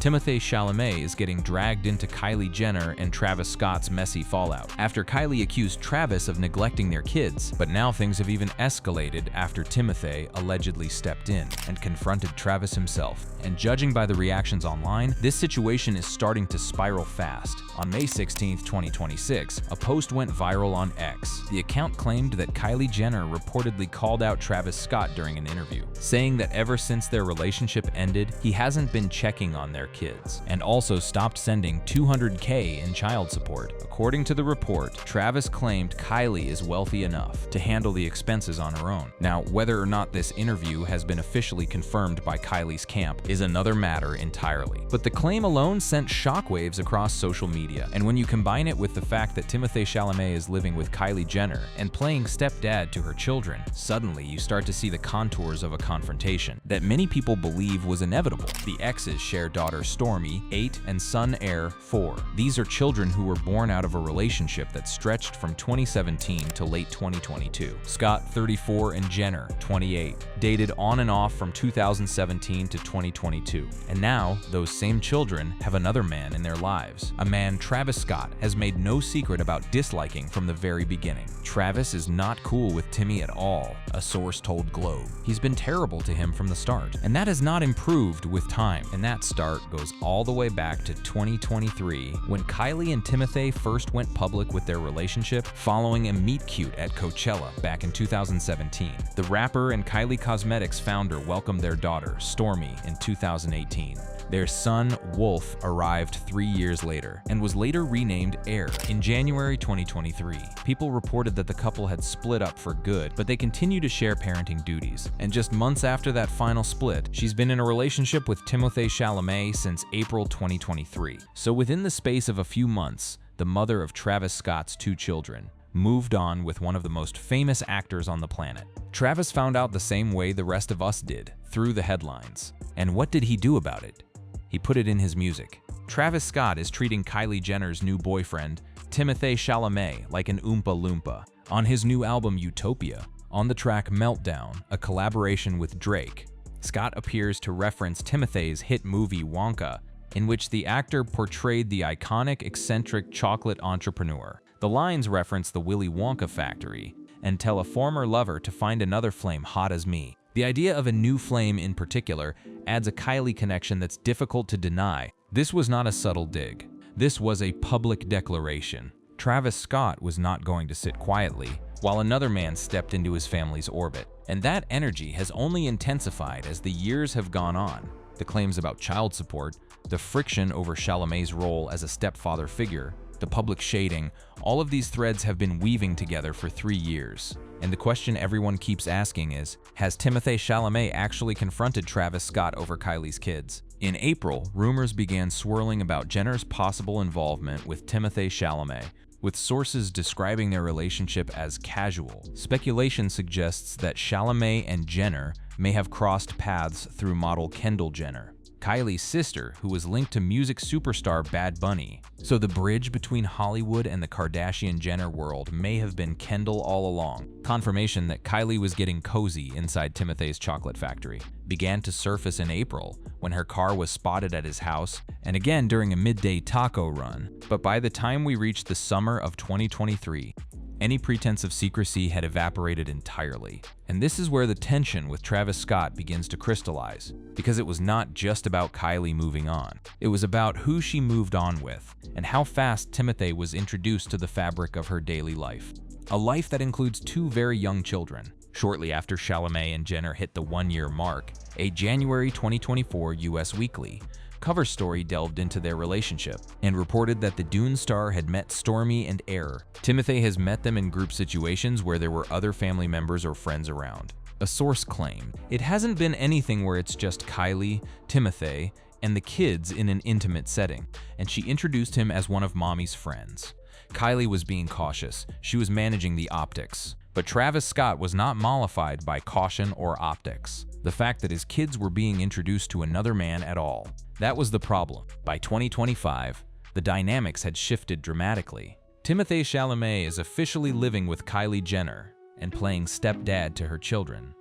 Timothée Chalamet is getting dragged into Kylie Jenner and Travis Scott's messy fallout after Kylie accused Travis of neglecting their kids, but now things have even escalated after Timothée allegedly stepped in and confronted Travis himself. And judging by the reactions online, this situation is starting to spiral fast. On May 16, 2026, a post went viral on X. The account claimed that Kylie Jenner reportedly called out Travis Scott during an interview, saying that ever since their relationship ended, he hasn't been checking on their kids, and also stopped sending $200K in child support. According to the report, Travis claimed Kylie is wealthy enough to handle the expenses on her own. Now, whether or not this interview has been officially confirmed by Kylie's camp is another matter entirely. But the claim alone sent shockwaves across social media, and when you combine it with the fact that Timothée Chalamet is living with Kylie Jenner and playing stepdad to her children, suddenly you start to see the contours of a confrontation that many people believe was inevitable. The exes share daughter Stormy, 8, and son Air, 4. These are children who were born out of a relationship that stretched from 2017 to late 2022. Scott, 34, and Jenner, 28, dated on and off from 2017 to 2022. And now, those same children have another man in their lives, a man Travis Scott has made no secret about disliking from the very beginning. Travis is not cool with Timmy at all, a source told Globe. He's been terrible to him from the start, and that has not improved with time. And that start goes all the way back to 2023, when Kylie and Timothée first went public with their relationship following a meet-cute at Coachella back in 2017. The rapper and Kylie Cosmetics founder welcomed their daughter, Stormy, in 2018. Their son, Wolf, arrived 3 years later and was later renamed Air. In January 2023, people reported that the couple had split up for good, but they continue to share parenting duties. And just months after that final split, she's been in a relationship with Timothée Chalamet since April 2023. So within the space of a few months, the mother of Travis Scott's 2 children moved on with one of the most famous actors on the planet. Travis found out the same way the rest of us did, through the headlines. And what did he do about it? He put it in his music. Travis Scott is treating Kylie Jenner's new boyfriend, Timothée Chalamet, like an Oompa Loompa. On his new album Utopia, on the track Meltdown, a collaboration with Drake, Scott appears to reference Timothée's hit movie Wonka, in which the actor portrayed the iconic, eccentric chocolate entrepreneur. The lines reference the Willy Wonka factory and tell a former lover to find another flame hot as me. The idea of a new flame in particular adds a Kylie connection that's difficult to deny. This was not a subtle dig. This was a public declaration. Travis Scott was not going to sit quietly while another man stepped into his family's orbit. And that energy has only intensified as the years have gone on. The claims about child support, the friction over Chalamet's role as a stepfather figure, the public shading, all of these threads have been weaving together for 3 years. And the question everyone keeps asking is, has Timothée Chalamet actually confronted Travis Scott over Kylie's kids? In April, rumors began swirling about Jenner's possible involvement with Timothée Chalamet, with sources describing their relationship as casual. Speculation suggests that Chalamet and Jenner may have crossed paths through model Kendall Jenner, Kylie's sister, who was linked to music superstar Bad Bunny. So the bridge between Hollywood and the Kardashian-Jenner world may have been Kendall all along. Confirmation that Kylie was getting cozy inside Timothée's chocolate factory began to surface in April when her car was spotted at his house, and again during a midday taco run. But by the time we reached the summer of 2023, any pretense of secrecy had evaporated entirely. And this is where the tension with Travis Scott begins to crystallize, because it was not just about Kylie moving on. It was about who she moved on with, and how fast Timothée was introduced to the fabric of her daily life. A life that includes 2 very young children. Shortly after Chalamet and Jenner hit the 1-year mark, a January 2024 US Weekly cover story delved into their relationship and reported that the Dune star had met Stormy and Air. Timothée has met them in group situations where there were other family members or friends around. A source claimed, "It hasn't been anything where it's just Kylie, Timothée, and the kids in an intimate setting, and she introduced him as one of mommy's friends. Kylie was being cautious, she was managing the optics." But Travis Scott was not mollified by caution or optics. The fact that his kids were being introduced to another man at all. That was the problem. By 2025, the dynamics had shifted dramatically. Timothée Chalamet is officially living with Kylie Jenner and playing stepdad to her children.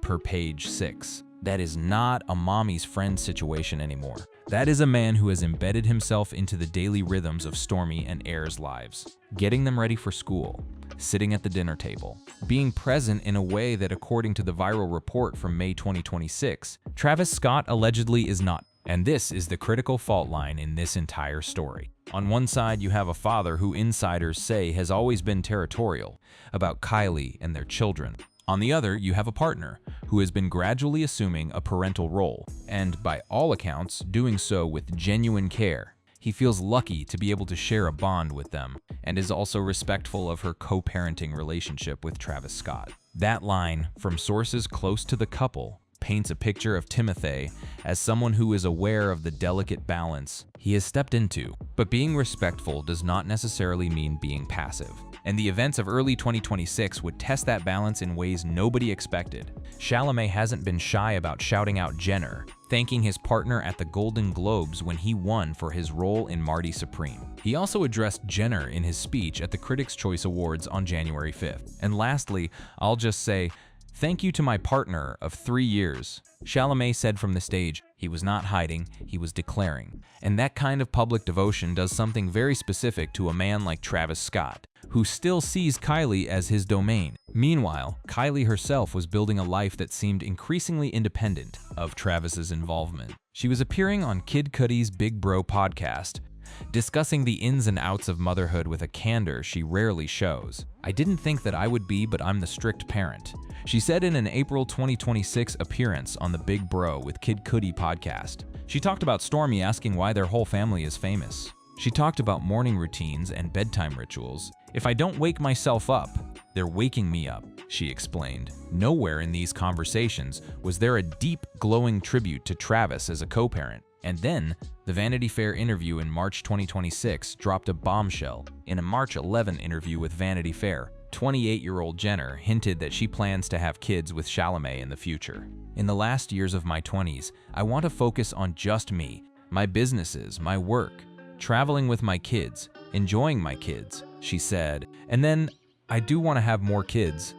Per page 6. That is not a mommy's friend situation anymore. That is a man who has embedded himself into the daily rhythms of Stormi and Air's lives, getting them ready for school, sitting at the dinner table, being present in a way that, according to the viral report from May 2026, Travis Scott allegedly is not. And this is the critical fault line in this entire story. On one side, you have a father who insiders say has always been territorial about Kylie and their children. On the other, you have a partner who has been gradually assuming a parental role, and by all accounts, doing so with genuine care. He feels lucky to be able to share a bond with them, and is also respectful of her co-parenting relationship with Travis Scott. That line, from sources close to the couple, paints a picture of Timothée as someone who is aware of the delicate balance he has stepped into. But being respectful does not necessarily mean being passive. And the events of early 2026 would test that balance in ways nobody expected. Chalamet hasn't been shy about shouting out Jenner, thanking his partner at the Golden Globes when he won for his role in Marty Supreme. He also addressed Jenner in his speech at the Critics' Choice Awards on January 5th. And lastly, I'll just say, "Thank you to my partner of 3 years." Chalamet said from the stage, he was not hiding, he was declaring. And that kind of public devotion does something very specific to a man like Travis Scott, who still sees Kylie as his domain. Meanwhile, Kylie herself was building a life that seemed increasingly independent of Travis's involvement. She was appearing on Kid Cudi's Big Bro podcast, discussing the ins and outs of motherhood with a candor she rarely shows. "I didn't think that I would be, but I'm the strict parent," she said in an April 2026 appearance on the Big Bro with Kid Cudi podcast. She talked about Stormi asking why their whole family is famous. She talked about morning routines and bedtime rituals. "If I don't wake myself up, they're waking me up," she explained. Nowhere in these conversations was there a deep, glowing tribute to Travis as a co-parent. And then, the Vanity Fair interview in March 2026 dropped a bombshell. In a March 11 interview with Vanity Fair, 28-year-old Jenner hinted that she plans to have kids with Chalamet in the future. "In the last years of my 20s, I want to focus on just me, my businesses, my work, traveling with my kids, enjoying my kids," she said. "And then, I do want to have more kids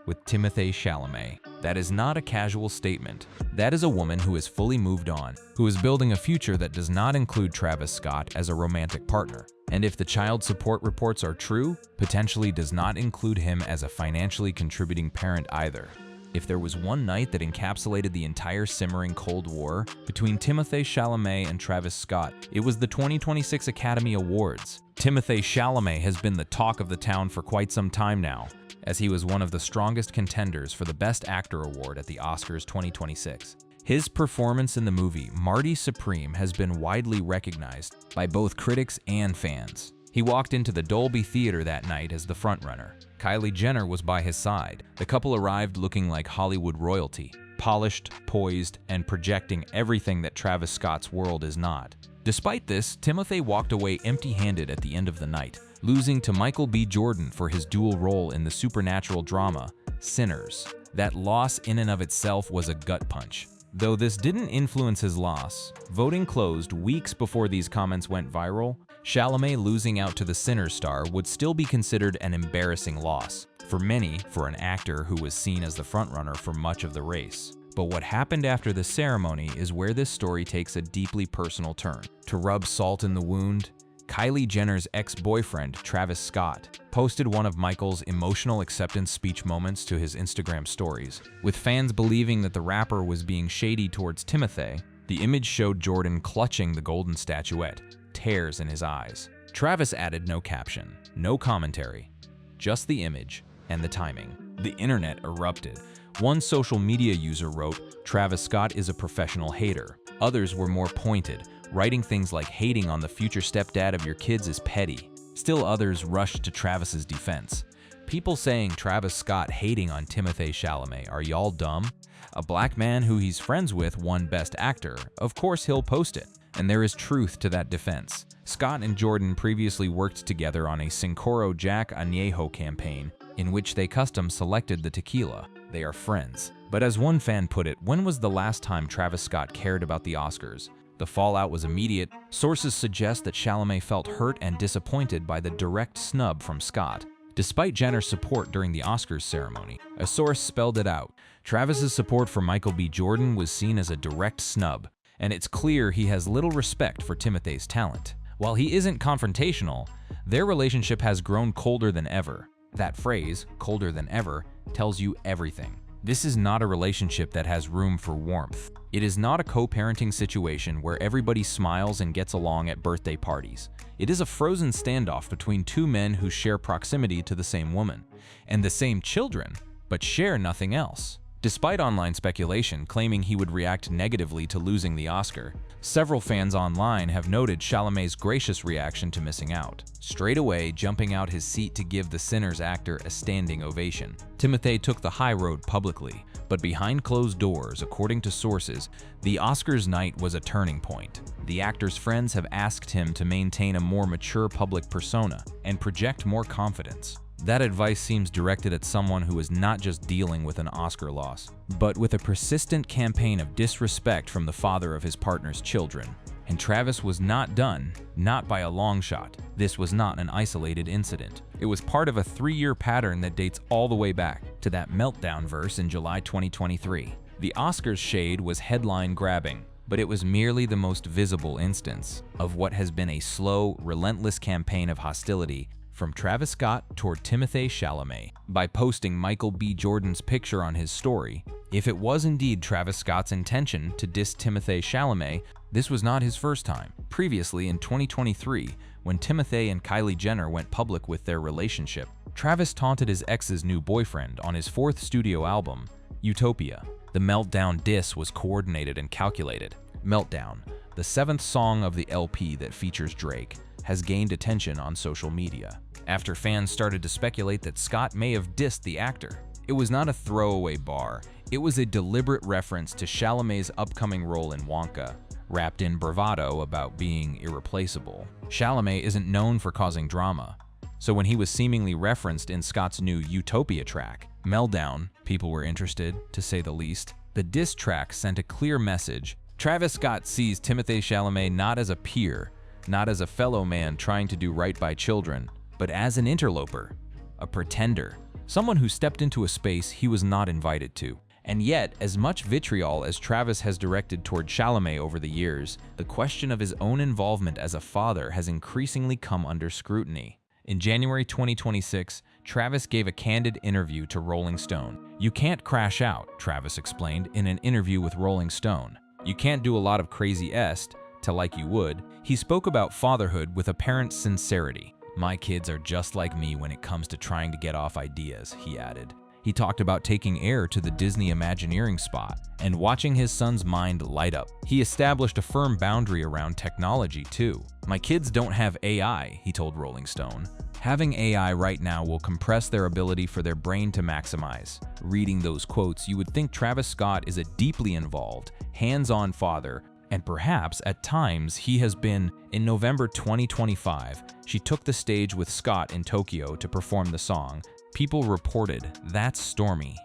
with Timothée Chalamet." That is not a casual statement. That is a woman who is fully moved on, who is building a future that does not include Travis Scott as a romantic partner. And if the child support reports are true, potentially does not include him as a financially contributing parent either. If there was one night that encapsulated the entire simmering Cold War between Timothée Chalamet and Travis Scott, it was the 2026 Academy Awards. Timothée Chalamet has been the talk of the town for quite some time now, as he was one of the strongest contenders for the Best Actor award at the Oscars 2026. His performance in the movie Marty Supreme has been widely recognized by both critics and fans. He walked into the Dolby Theater that night as the frontrunner. Kylie Jenner was by his side. The couple arrived looking like Hollywood royalty, polished, poised, and projecting everything that Travis Scott's world is not. Despite this, Timothée walked away empty-handed at the end of the night, losing to Michael B. Jordan for his dual role in the supernatural drama Sinners. That loss in and of itself was a gut punch. Though this didn't influence his loss, voting closed weeks before these comments went viral. Chalamet losing out to the Sinners star would still be considered an embarrassing loss, for many, for an actor who was seen as the frontrunner for much of the race. But what happened after the ceremony is where this story takes a deeply personal turn. To rub salt in the wound, Kylie Jenner's ex-boyfriend, Travis Scott, posted one of Michael's emotional acceptance speech moments to his Instagram stories. With fans believing that the rapper was being shady towards Timothée, the image showed Jordan clutching the golden statuette, tears in his eyes. Travis added no caption, no commentary, just the image and the timing. The internet erupted. One social media user wrote, "Travis Scott is a professional hater." Others were more pointed, writing things like hating on the future stepdad of your kids is petty. Still others rushed to Travis's defense. People saying Travis Scott hating on Timothée Chalamet, are y'all dumb? A black man who he's friends with won Best Actor, of course he'll post it. And there is truth to that defense. Scott and Jordan previously worked together on a Cincoro Jack Añejo campaign, in which they custom selected the tequila. They are friends. But as one fan put it, when was the last time Travis Scott cared about the Oscars? The fallout was immediate. Sources suggest that Chalamet felt hurt and disappointed by the direct snub from Scott. Despite Jenner's support during the Oscars ceremony, a source spelled it out. Travis's support for Michael B. Jordan was seen as a direct snub, and it's clear he has little respect for Timothée's talent. While he isn't confrontational, their relationship has grown colder than ever. That phrase, colder than ever, tells you everything. This is not a relationship that has room for warmth. It is not a co-parenting situation where everybody smiles and gets along at birthday parties. It is a frozen standoff between two men who share proximity to the same woman and the same children, but share nothing else. Despite online speculation claiming he would react negatively to losing the Oscar, several fans online have noted Chalamet's gracious reaction to missing out, straight away jumping out his seat to give the Sinners actor a standing ovation. Timothée took the high road publicly, but behind closed doors, according to sources, the Oscars night was a turning point. The actor's friends have asked him to maintain a more mature public persona and project more confidence. That advice seems directed at someone who is not just dealing with an Oscar loss, but with a persistent campaign of disrespect from the father of his partner's children. And Travis was not done, not by a long shot. This was not an isolated incident. It was part of a 3-year pattern that dates all the way back to that meltdown verse in July 2023. The Oscars shade was headline-grabbing, but it was merely the most visible instance of what has been a slow, relentless campaign of hostility from Travis Scott toward Timothée Chalamet. By posting Michael B. Jordan's picture on his story, if it was indeed Travis Scott's intention to diss Timothée Chalamet, this was not his first time. Previously, in 2023, when Timothée and Kylie Jenner went public with their relationship, Travis taunted his ex's new boyfriend on his 4th studio album, Utopia. The Meltdown diss was coordinated and calculated. Meltdown, the 7th song of the LP that features Drake, has gained attention on social media after fans started to speculate that Scott may have dissed the actor. It was not a throwaway bar, it was a deliberate reference to Chalamet's upcoming role in Wonka, wrapped in bravado about being irreplaceable. Chalamet isn't known for causing drama, so when he was seemingly referenced in Scott's new Utopia track, Meltdown, people were interested, to say the least. The diss track sent a clear message. Travis Scott sees Timothée Chalamet not as a peer, not as a fellow man trying to do right by children, but as an interloper, a pretender, someone who stepped into a space he was not invited to. And yet, as much vitriol as Travis has directed toward Chalamet over the years, the question of his own involvement as a father has increasingly come under scrutiny. In January 2026, Travis gave a candid interview to Rolling Stone. "You can't crash out," Travis explained in an interview with Rolling Stone. "You can't do a lot of crazy est to like you would." He spoke about fatherhood with apparent sincerity. "My kids are just like me when it comes to trying to get off ideas," he added. He talked about taking Air to the Disney Imagineering spot and watching his son's mind light up. He established a firm boundary around technology too. "My kids don't have AI," he told Rolling Stone. "Having AI right now will compress their ability for their brain to maximize." Reading those quotes, you would think Travis Scott is a deeply involved, hands-on father, and perhaps at times he has been. In November 2025, she took the stage with Scott in Tokyo to perform the song. People reported, "That's Stormy,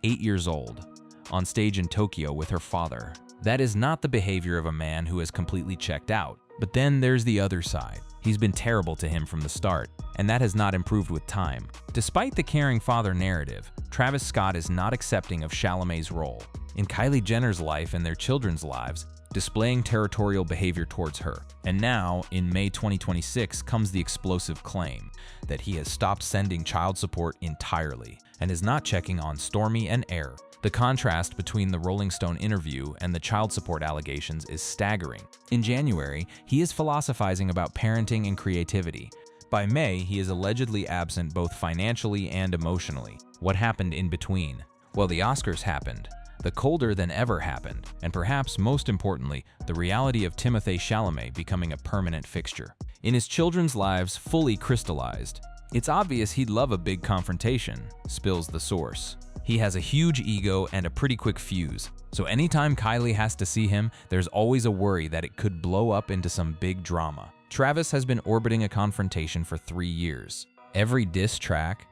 8 years old, on stage in Tokyo with her father." That is not the behavior of a man who has completely checked out. But then there's the other side. He's been terrible to him from the start, and that has not improved with time. Despite the caring father narrative, Travis Scott is not accepting of Chalamet's role in Kylie Jenner's life and their children's lives, displaying territorial behavior towards her. And now, in May 2026, comes the explosive claim that he has stopped sending child support entirely and is not checking on Stormy and Air. The contrast between the Rolling Stone interview and the child support allegations is staggering. In January, he is philosophizing about parenting and creativity. By May, he is allegedly absent both financially and emotionally. What happened in between? Well, the Oscars happened. The colder than ever happened, and perhaps most importantly, the reality of Timothée Chalamet becoming a permanent fixture. In his children's lives fully crystallized. "It's obvious he'd love a big confrontation," spills the source. "He has a huge ego and a pretty quick fuse, so anytime Kylie has to see him, there's always a worry that it could blow up into some big drama." Travis has been orbiting a confrontation for 3 years. Every diss track,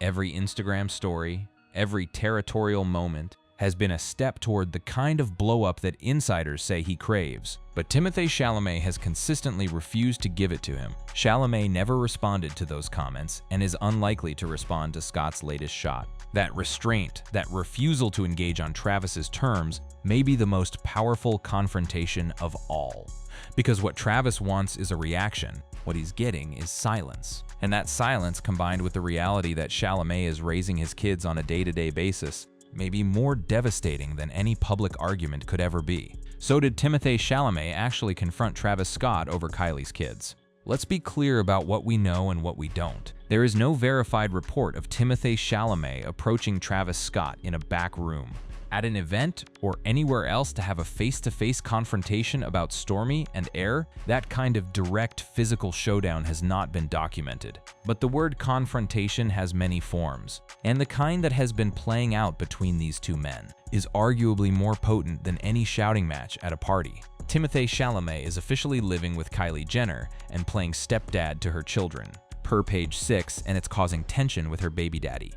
every Instagram story, every territorial moment, has been a step toward the kind of blow-up that insiders say he craves. But Timothée Chalamet has consistently refused to give it to him. Chalamet never responded to those comments and is unlikely to respond to Scott's latest shot. That restraint, that refusal to engage on Travis's terms, may be the most powerful confrontation of all. Because what Travis wants is a reaction, what he's getting is silence. And that silence, combined with the reality that Chalamet is raising his kids on a day-to-day basis, may be more devastating than any public argument could ever be. So did Timothée Chalamet actually confront Travis Scott over Kylie's kids? Let's be clear about what we know and what we don't. There is no verified report of Timothée Chalamet approaching Travis Scott in a back room, at an event, or anywhere else to have a face-to-face confrontation about Stormi and Air. That kind of direct physical showdown has not been documented. But the word confrontation has many forms, and the kind that has been playing out between these two men is arguably more potent than any shouting match at a party. Timothée Chalamet is officially living with Kylie Jenner and playing stepdad to her children, per page 6, and it's causing tension with her baby daddy,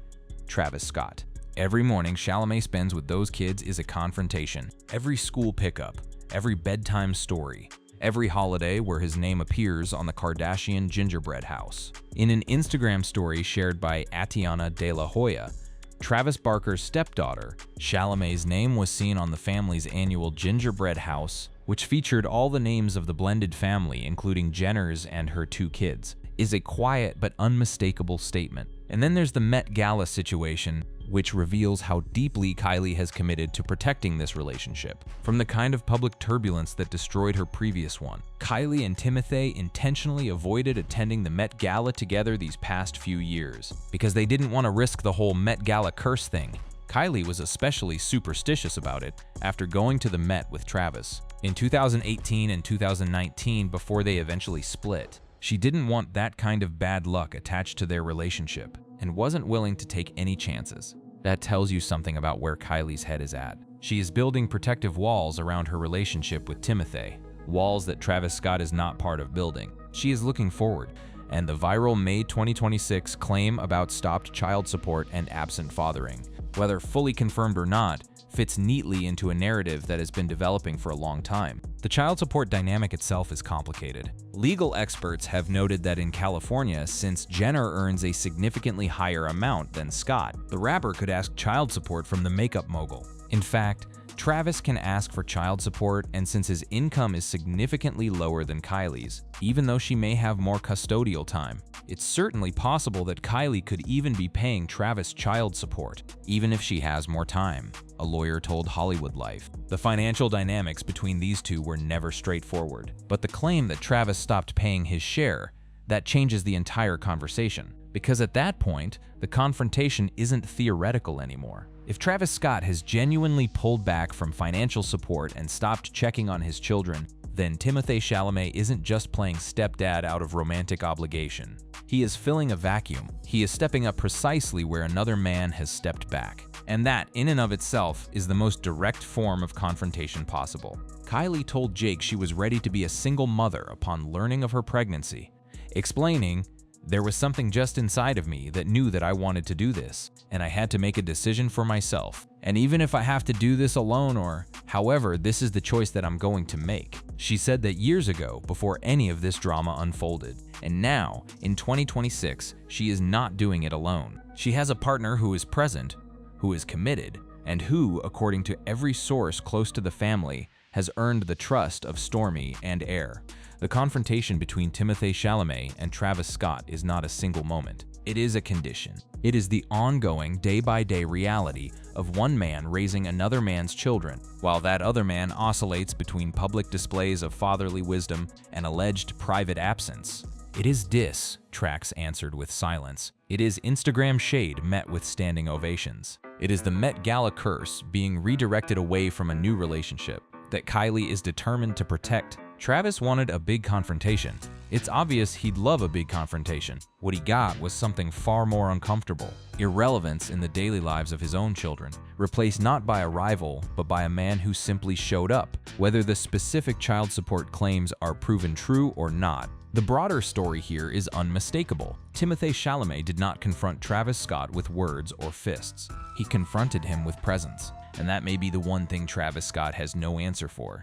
Travis Scott. Every morning Chalamet spends with those kids is a confrontation. Every school pickup, every bedtime story, every holiday where his name appears on the Kardashian gingerbread house. In an Instagram story shared by Atiana De La Hoya, Travis Barker's stepdaughter, Chalamet's name was seen on the family's annual gingerbread house, which featured all the names of the blended family, including Jenner's and her 2 kids, is a quiet but unmistakable statement. And then there's the Met Gala situation, which reveals how deeply Kylie has committed to protecting this relationship from the kind of public turbulence that destroyed her previous one. Kylie and Timothée intentionally avoided attending the Met Gala together these past few years because they didn't want to risk the whole Met Gala curse thing. Kylie was especially superstitious about it after going to the Met with Travis in 2018 and 2019 before they eventually split. She didn't want that kind of bad luck attached to their relationship and wasn't willing to take any chances. That tells you something about where Kylie's head is at. She is building protective walls around her relationship with Timothée, walls that Travis Scott is not part of building. She is looking forward, and the viral May 2026 claim about stopped child support and absent fathering, whether fully confirmed or not, fits neatly into a narrative that has been developing for a long time. The child support dynamic itself is complicated. Legal experts have noted that in California, since Jenner earns a significantly higher amount than Scott, the rapper could ask child support from the makeup mogul. In fact, Travis can ask for child support, and since his income is significantly lower than Kylie's, even though she may have more custodial time, it's certainly possible that Kylie could even be paying Travis child support, even if she has more time, a lawyer told Hollywood Life. The financial dynamics between these two were never straightforward, but the claim that Travis stopped paying his share, that changes the entire conversation. Because at that point, the confrontation isn't theoretical anymore. If Travis Scott has genuinely pulled back from financial support and stopped checking on his children, then Timothée Chalamet isn't just playing stepdad out of romantic obligation. He is filling a vacuum. He is stepping up precisely where another man has stepped back. And that, in and of itself, is the most direct form of confrontation possible. Kylie told Jake she was ready to be a single mother upon learning of her pregnancy, explaining, "There was something just inside of me that knew that I wanted to do this, and I had to make a decision for myself. And even if I have to do this alone or however, this is the choice that I'm going to make." She said that years ago, before any of this drama unfolded. And now, in 2026, she is not doing it alone. She has a partner who is present, who is committed, and who, according to every source close to the family, has earned the trust of Stormi and Air. The confrontation between Timothée Chalamet and Travis Scott is not a single moment. It is a condition. It is the ongoing, day-by-day reality of one man raising another man's children, while that other man oscillates between public displays of fatherly wisdom and alleged private absence. It is diss, Trax answered with silence. It is Instagram shade met with standing ovations. It is the Met Gala curse being redirected away from a new relationship that Kylie is determined to protect. Travis wanted a big confrontation. It's obvious he'd love a big confrontation. What he got was something far more uncomfortable. Irrelevance in the daily lives of his own children, replaced not by a rival, but by a man who simply showed up, whether the specific child support claims are proven true or not. The broader story here is unmistakable. Timothée Chalamet did not confront Travis Scott with words or fists. He confronted him with presence. and that may be the one thing Travis Scott has no answer for.